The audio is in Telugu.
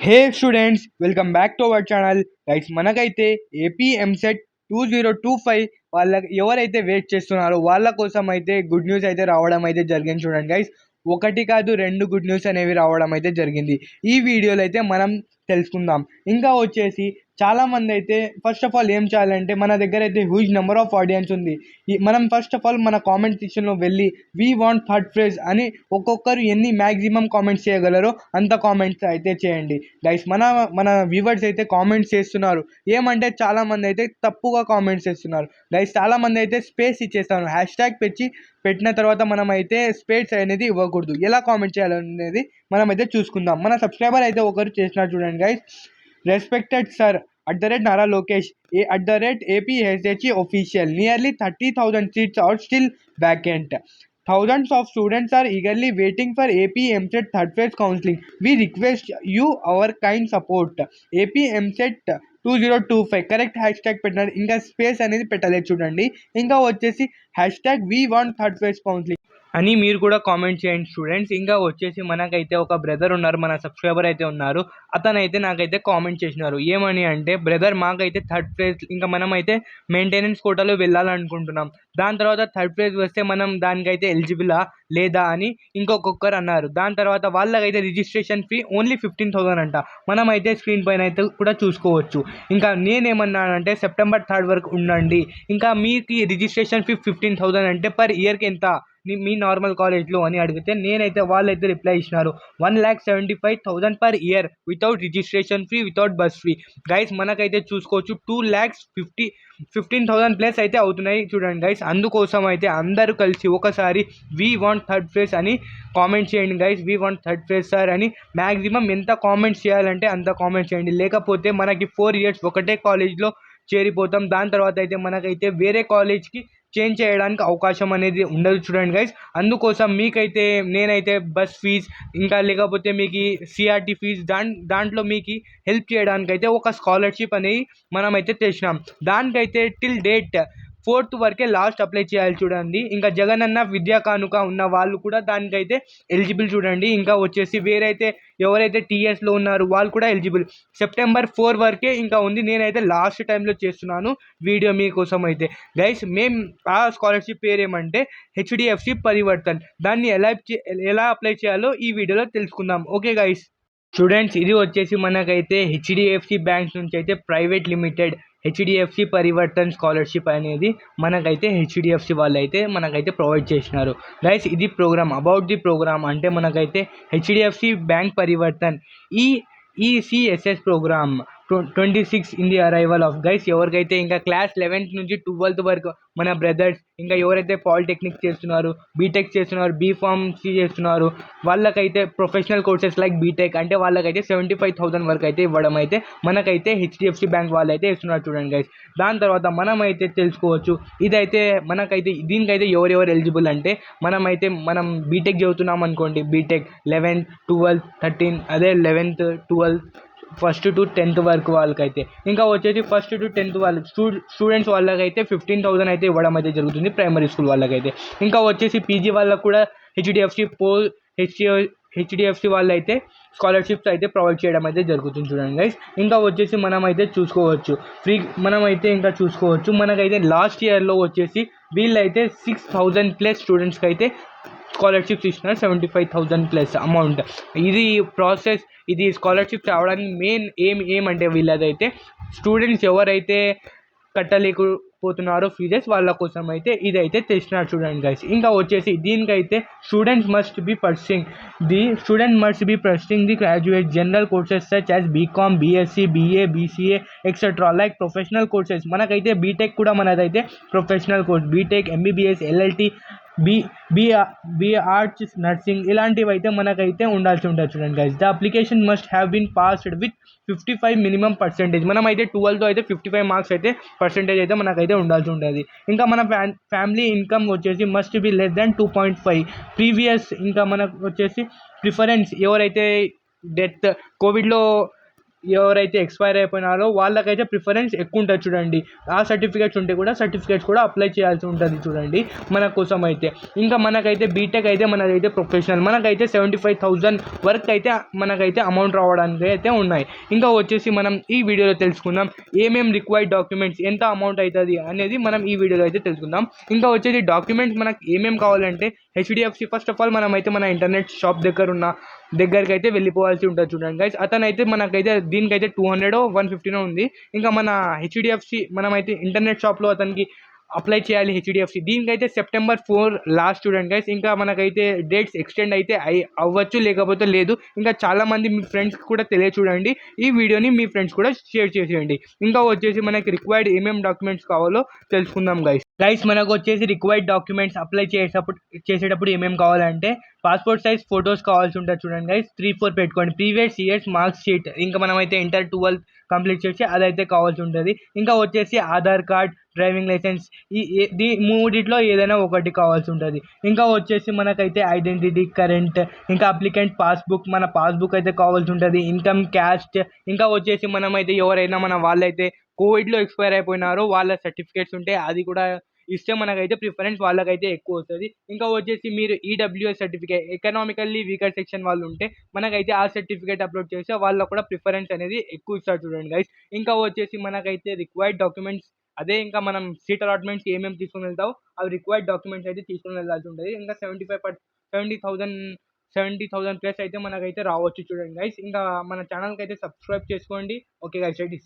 Hey students, welcome back to our channel. Guys, మనకైతే ఏపీ ఎంసెట్ 2025 వాళ్ళకి ఎవరైతే వెయిట్ చేస్తున్నారో వాళ్ళ కోసం అయితే గుడ్ న్యూస్ అయితే రావడం అయితే జరిగింది. చూడండి గైస్, ఒకటి కాదు రెండు గుడ్ న్యూస్ అనేవి రావడం అయితే జరిగింది. ఈ వీడియోలో అయితే మనం తెలుసుకుందాం. ఇంకా వచ్చేసి చాలామంది అయితే ఫస్ట్ ఆఫ్ ఆల్ ఏం చేయాలంటే, మన దగ్గర అయితే హ్యూజ్ నెంబర్ ఆఫ్ ఆడియన్స్ ఉంది. మనం ఫస్ట్ ఆఫ్ ఆల్ మన కామెంట్ సెక్షన్లో వెళ్ళి వీ వాంట్ థర్డ్ ప్రైజ్ అని ఒక్కొక్కరు ఎన్ని మ్యాక్సిమం కామెంట్స్ చేయగలరో అంత కామెంట్స్ అయితే చేయండి. గైస్, మన మన వ్యూవర్స్ అయితే కామెంట్స్ చేస్తున్నారు. ఏమంటే చాలామంది అయితే తప్పుగా కామెంట్స్ చేస్తున్నారు. గైస్, చాలామంది అయితే స్పేస్ ఇచ్చేస్తాను హ్యాష్ ట్యాగ్ పెట్టిన తర్వాత మనం అయితే స్పేస్ అనేది ఇవ్వకూడదు. ఎలా కామెంట్ చేయాలనేది మనం అయితే చూసుకుందాం. మన సబ్స్క్రైబర్ అయితే ఒకరు చేసినారు. చూడండి guys, respected sir @Nara Lokesh @APSHE official. Nearly 30,000 seats are still vacant. Thousands of students are eagerly waiting for AP MCET third phase counseling. We request you our kind support. AP MCET 2025 correct hash tag పెట్టినారు. ఇంకా స్పేస్ అనేది పెట్టలేదు. చూడండి, ఇంకా వచ్చేసి hash tag we want third phase counselling అని మీరు కూడా కామెంట్ చేయండి స్టూడెంట్స్. ఇంకా వచ్చేసి మనకైతే ఒక బ్రదర్ ఉన్నారు, మన సబ్స్క్రైబర్ అయితే ఉన్నారు. అతనైతే నాకైతే కామెంట్ చేసినారు. ఏమని అంటే, బ్రదర్ మాకైతే థర్డ్ ఫేజ్ ఇంకా మనమైతే మెయింటెనెన్స్ కోటాలో వెళ్ళాలనుకుంటున్నాం. దాని తర్వాత థర్డ్ ఫేజ్ వస్తే మనం దానికైతే ఎలిజిబులా లేదా అని ఇంకొకరు అన్నారు. దాని తర్వాత వాళ్ళకైతే రిజిస్ట్రేషన్ ఫీ ఓన్లీ 15,000 అంట. మనమైతే స్క్రీన్ పైన అయితే కూడా చూసుకోవచ్చు. ఇంకా నేనేమన్నానంటే, September 3 వరకు ఉండండి. ఇంకా మీకు రిజిస్ట్రేషన్ ఫీ 15,000 అంటే పర్ ఇయర్కి ఎంత మీ నార్మల్ కాలేజ్లో అని అడిగితే, నేనైతే వాళ్ళైతే రిప్లై ఇచ్చినారు 1,75,000 per year without registration fee, without bus fee. Guys, మనకైతే చూసుకోవచ్చు 2,15,000 ప్లస్ అయితే అవుతున్నాయి. చూడండి గైస్, అందుకోసం అయితే అందరూ కలిసి ఒకసారి వీ వాంట్ థర్డ్ ఫేజ్ అని కామెంట్ చేయండి guys. We want third phase sir అని మ్యాక్సిమం ఎంత కామెంట్స్ చేయాలంటే అంత కామెంట్ చేయండి. లేకపోతే మనకి 4 years ఒకటే కాలేజ్లో చేరిపోతాం. దాని తర్వాత అయితే మనకైతే వేరే కాలేజ్కి చేంజ్ చేయడానికి అవకాశం అనేది ఉండదు. చూడండి గైస్, అందుకోసం మీకైతే నేనైతే బస్ ఫీజ్ ఇంకా లేకపోతే మీకు సిఆర్టీ ఫీజ్ దాంట్లో మీకు హెల్ప్ చేయడానికి అయితే ఒక స్కాలర్షిప్ అనేది మనమైతే తెచ్చినాం. దానికైతే టిల్ డేట్ 4th వరకే లాస్ట్ అప్లై చేయాలి. చూడండి, ఇంకా జగనన్న విద్యా కానుక ఉన్న వాళ్ళు కూడా దానికైతే ఎలిజిబుల్. చూడండి, ఇంకా వచ్చేసి వేరైతే ఎవరైతే టీఎస్లో ఉన్నారు వాళ్ళు కూడా ఎలిజిబుల్. September 4 వరకే ఇంకా ఉంది. నేనైతే లాస్ట్ టైంలో చేస్తున్నాను వీడియో మీకోసం అయితే. గైస్, మేము ఆ స్కాలర్షిప్ పేరు ఏమంటే HDFC పరివర్తన్. దాన్ని ఎలా అప్లై చేయాలో ఈ వీడియోలో తెలుసుకుందాం. ఓకే గైస్ స్టూడెంట్స్, ఇది వచ్చేసి మనకైతే HDFC బ్యాంక్స్ నుంచి అయితే private limited HDFC Parivartan scholarship అనేది మనకైతే HDFC వాళ్ళు అయితే మనకైతే ప్రొవైడ్ చేసినారు. గైస్, ఇది ప్రోగ్రామ్. అబౌట్ ది ప్రోగ్రామ్ అంటే మనకైతే HDFC bank Parivartan ECSS program 26 in the arrival of. Guys, ఎవరికైతే ఇంకా క్లాస్ 11th నుంచి 12th వరకు మన బ్రదర్స్ ఇంకా ఎవరైతే పాలిటెక్నిక్ చేస్తున్నారు, బీటెక్ చేస్తున్నారు, బీఫార్మసీ చేస్తున్నారు, వాళ్ళకైతే ప్రొఫెషనల్ కోర్సెస్ లైక్ బీటెక్ అంటే వాళ్ళకైతే 75,000 వరకు అయితే ఇవ్వడం అయితే మనకైతే HDFC బ్యాంక్ వాళ్ళు అయితే ఇస్తున్నారు. చూడండి గైస్, దాని తర్వాత మనమైతే తెలుసుకోవచ్చు. ఇదైతే మనకైతే దీనికైతే ఎవరెవరు ఎలిజిబుల్ అంటే, మనం బీటెక్ చదువుతున్నాం అనుకోండి, బీటెక్ 11th 12th 13 అదే 11th 12th 1st to 10th వరకు వాళ్ళకైతే. ఇంకా వచ్చేసి 1st to 10th వాళ్ళకి స్టూడెంట్స్ వాళ్ళకైతే 15,000 అయితే ఇవ్వడం అయితే జరుగుతుంది ప్రైమరీ స్కూల్ వాళ్ళకైతే. ఇంకా వచ్చేసి పీజీ వాళ్ళకు కూడా HDFC వాళ్ళు అయితే స్కాలర్షిప్స్ అయితే ప్రొవైడ్ చేయడం అయితే జరుగుతుంది. చూడండి గైస్, ఇంకా వచ్చేసి మనమైతే చూసుకోవచ్చు మనకైతే లాస్ట్ ఇయర్లో వచ్చేసి వీళ్ళైతే 6,000 ప్లస్ స్టూడెంట్స్కి అయితే స్కాలర్షిప్స్ ఇస్తున్నారు. 75,000 ప్లస్ అమౌంట్. ఇది ప్రాసెస్. ఇది స్కాలర్షిప్స్ రావడానికి మెయిన్ ఏమంటే వీళ్ళదైతే స్టూడెంట్స్ ఎవరైతే కట్టలేకపోతున్నారో ఫీజెస్ వాళ్ళ కోసం అయితే ఇదైతే తెచ్చినారు. చూడండి గైస్, ఇంకా వచ్చేసి దీనికైతే student must be pursuing the graduate general courses such as BCom, BSc, BA, BCA etcetera like professional courses. మనకైతే బీటెక్ కూడా మనదైతే professional course, B Tech, MBBS, LLT, B arts, nursing ఇలాంటివి అయితే మనకైతే ఉండాల్సి ఉంటుంది. చూడండి guys, the application must have been passed with 55 minimum percentage. మనమైతే 12తో అయితే 55 మార్క్స్ అయితే పర్సెంటేజ్ అయితే మనకైతే ఉండాల్సి ఉంటుంది. ఇంకా మన ఫ్యామిలీ ఇన్కమ్ వచ్చేసి must be less than 2.5 previous. ఇంకా మనకు వచ్చేసి ప్రిఫరెన్స్ ఎవరైతే కోవిడ్లో ఎవరైతే ఎక్స్పైర్ అయిపోయినారో వాళ్ళకైతే ప్రిఫరెన్స్ ఎక్కువ ఉంటుంది చూడండి. ఆ సర్టిఫికేట్స్ ఉంటే కూడా సర్టిఫికేట్స్ కూడా అప్లై చేయాల్సి ఉంటుంది చూడండి మన కోసం అయితే. ఇంకా మనకైతే బీటెక్ అయితే మనకైతే ప్రొఫెషనల్ మనకైతే 75,000 వరకు అయితే మనకైతే అమౌంట్ రావడానికి అయితే ఉన్నాయి. ఇంకా వచ్చేసి మనం ఈ వీడియోలో తెలుసుకుందాం ఏమేమి రిక్వైర్డ్ డాక్యుమెంట్స్, ఎంత అమౌంట్ అవుతుంది అనేది మనం ఈ వీడియోలో అయితే తెలుసుకుందాం. ఇంకా వచ్చేసి డాక్యుమెంట్స్ మనకి ఏమేమి కావాలంటే హెచ్డిఎఫ్సి ఫస్ట్ ఆఫ్ ఆల్ మనమైతే మన ఇంటర్నెట్ షాప్ దగ్గరికి అయితే వెళ్ళిపోవాల్సి ఉంటుంది చూడండి గైస్. అతనైతే మనకైతే దీనికైతే 200 150 ఉంది. ఇంకా మన హెచ్డిఎఫ్సి మనమైతే ఇంటర్నెట్ షాప్లో అతనికి అప్లై చేయాలి హెచ్డిఎఫ్సి. దీనికైతే September 4 లాస్ట్ చూడండి గైస్. ఇంకా మనకైతే డేట్స్ ఎక్స్టెండ్ అయితే అవ్వచ్చు లేకపోతే లేదు. ఇంకా చాలామంది మీ ఫ్రెండ్స్కి కూడా చూడండి ఈ వీడియోని, మీ ఫ్రెండ్స్ కూడా షేర్ చేసేయండి. ఇంకా వచ్చేసి మనకి రిక్వైర్డ్ ఏమేమి డాక్యుమెంట్స్ కావాలో తెలుసుకుందాం గైస్ మనకు వచ్చేసి రిక్వైర్డ్ డాక్యుమెంట్స్ అప్లై చేసేటప్పుడు ఏమేమి కావాలంటే పాస్పోర్ట్ సైజ్ ఫొటోస్ కావాల్సి ఉంటుంది చూడండి గైస్. 3-4 పెట్టుకోండి. ప్రీవియస్ ఇయర్స్ మార్క్స్ షీట్, ఇంకా మనమైతే ఇంటర్ 12 కంప్లీట్ చేసి అదైతే కావాల్సి ఉంటుంది. ఇంకా వచ్చేసి ఆధార్ కార్డ్, డ్రైవింగ్ లైసెన్స్, ఈ మూడిట్లో ఏదైనా ఒకటి కావాల్సి ఉంటుంది. ఇంకా వచ్చేసి మనకైతే ఐడెంటిటీ, కరెంట్, ఇంకా అప్లికెంట్ పాస్బుక్, మన పాస్బుక్ అయితే కావాల్సి ఉంటుంది. ఇన్కమ్, క్యాస్ట్, ఇంకా వచ్చేసి మనమైతే ఎవరైనా మన వాళ్ళైతే కోవిడ్లో ఎక్స్పైర్ అయిపోయినారో వాళ్ళ సర్టిఫికేట్స్ ఉంటే అది కూడా ఇస్తే మనకైతే ప్రిఫరెన్స్ వాళ్ళకైతే ఎక్కువ వస్తుంది. ఇంకా వచ్చేసి మీరు EWS certificate, economically weaker section వాళ్ళు ఉంటే మనకైతే ఆ సర్టిఫికేట్ అప్లోడ్ చేస్తే వాళ్ళకు కూడా ప్రిఫరెన్స్ అనేది ఎక్కువ ఇస్తారు చూడండి గైస్. ఇంకా వచ్చేసి మనకైతే రిక్వైర్డ్ డాక్యుమెంట్స్ అదే, ఇంకా మనం సీట్ అలాట్మెంట్స్ ఏమేమి తీసుకుని వెళ్తావు అవి రిక్వైర్డ్ డాక్యుమెంట్స్ అయితే తీసుకుని వెళ్ళాల్సి ఉంటుంది. ఇంకా 70,000 ప్లస్ అయితే మనకైతే రావచ్చు చూడండి గైస్. ఇంకా మన ఛానల్కి అయితే సబ్స్క్రైబ్ చేసుకోండి. Okay guys, right.